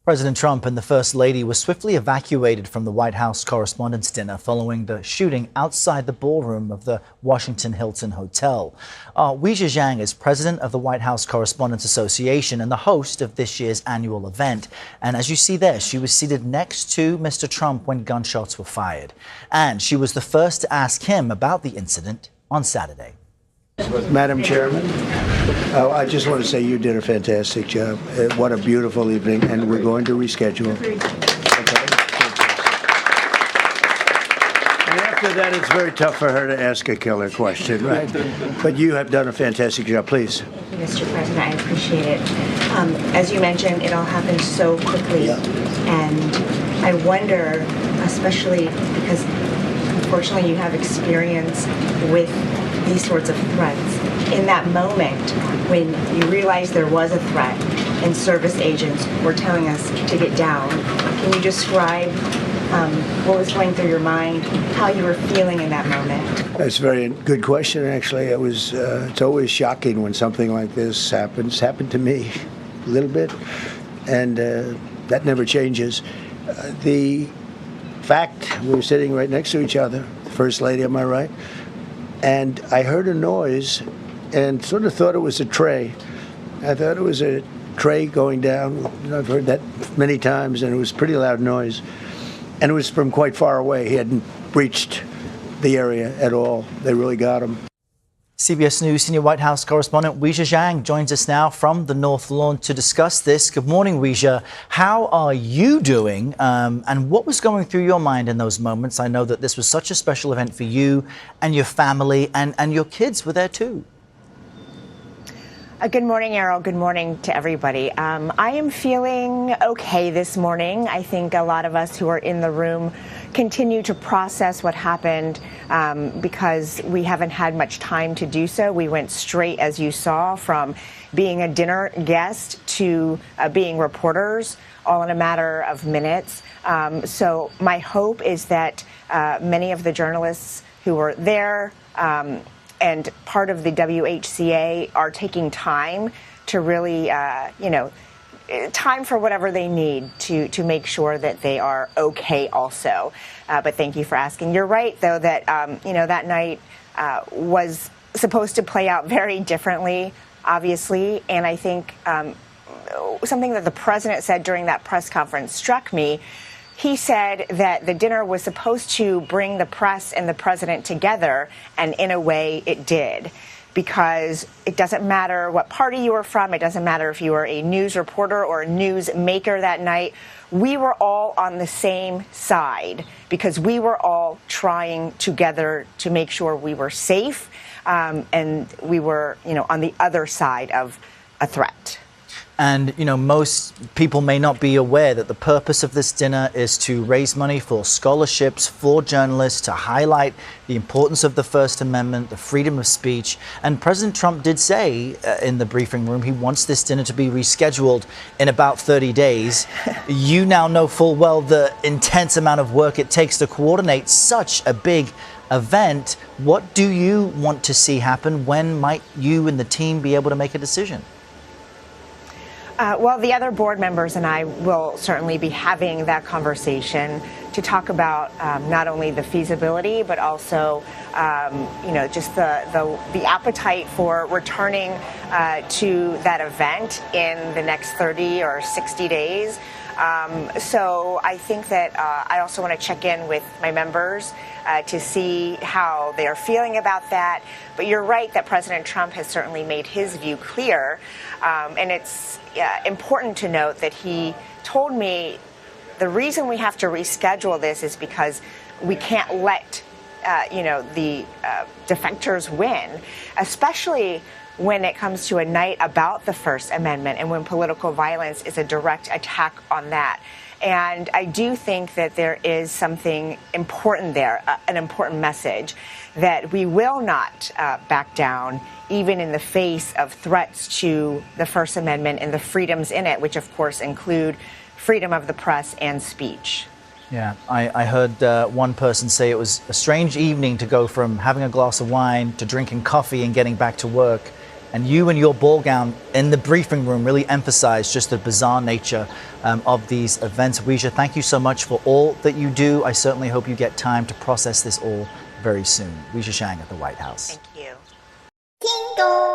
President Trump and the First Lady were swiftly evacuated from the White House Correspondents' Dinner following the shooting outside the ballroom of the Washington Hilton Hotel. Weijia Zhang is president of the White House Correspondents Association and the host of this year's annual event. And as you see there, she was seated next to Mr. Trump when gunshots were fired. And she was the first to ask him about the incident on Saturday. Madam Chairman, I just want to say you did a fantastic job. What a beautiful evening, and we're going to reschedule. Okay. And after that, it's very tough for her to ask a killer question, right? But you have done a fantastic job. Please. Mr. President, I appreciate it. As you mentioned, it all happened so quickly, and I wonder, especially because unfortunately you have experience with these sorts of threats. In that moment, when you realized there was a threat and service agents were telling us to get down, can you describe what was going through your mind, how you were feeling in that moment? That's a very good question, actually. It's always shocking when something like this happens. Happened to me a little bit, and that never changes. The fact we were sitting right next to each other, the First Lady, am I right? And I heard a noise and sort of thought it was a tray. I thought it was a tray going down. I've heard that many times, and it was a pretty loud noise. And it was from quite far away. He hadn't reached the area at all. They really got him. CBS News senior White House correspondent Weijia Zhang joins us now from the North Lawn to discuss this. Good morning, Weijia. How are you doing? And what was going through your mind in those moments? I know that this was such a special event for you and your family, and your kids were there too. Good morning, Errol. Good morning to everybody. I am feeling okay this morning. I think a lot of us who are in the room continue to process what happened because we haven't had much time to do so. We went straight, as you saw, from being a dinner guest to being reporters, all in a matter of minutes. So my hope is that many of the journalists who were there and part of the WHCA are taking time to really, time for whatever they need to make sure that they are okay also. But thank you for asking. You're right, though, that, that night was supposed to play out very differently, obviously. And I think something that the president said during that press conference struck me. He said that the dinner was supposed to bring the press and the president together, and in a way it did, because it doesn't matter what party you were from, it doesn't matter if you were a news reporter or a news maker that night. We were all on the same side because we were all trying together to make sure we were safe, and we were, on the other side of a threat. And, most people may not be aware that the purpose of this dinner is to raise money for scholarships for journalists, to highlight the importance of the First Amendment, the freedom of speech. And President Trump did say in the briefing room he wants this dinner to be rescheduled in about 30 days. You now know full well the intense amount of work it takes to coordinate such a big event. What do you want to see happen? When might you and the team be able to make a decision? Well, the other board members and I will certainly be having that conversation to talk about not only the feasibility, but also, just the appetite for returning to that event in the next 30 or 60 days. So I think that I also want to check in with my members to see how they are feeling about that. But you're right that President Trump has certainly made his view clear. And it's important to note that he told me the reason we have to reschedule this is because we can't let, the defectors win, especially when it comes to a night about the First Amendment and when political violence is a direct attack on that. And I do think that there is something important there, an important message, that we will not back down even in the face of threats to the First Amendment and the freedoms in it, which of course include freedom of the press and speech. Yeah, I heard one person say it was a strange evening to go from having a glass of wine to drinking coffee and getting back to work. And you and your ball gown in the briefing room really emphasized just the bizarre nature of these events. Weijia, thank you so much for all that you do. I certainly hope you get time to process this all very soon. Weijia Shang at the White House. Thank you.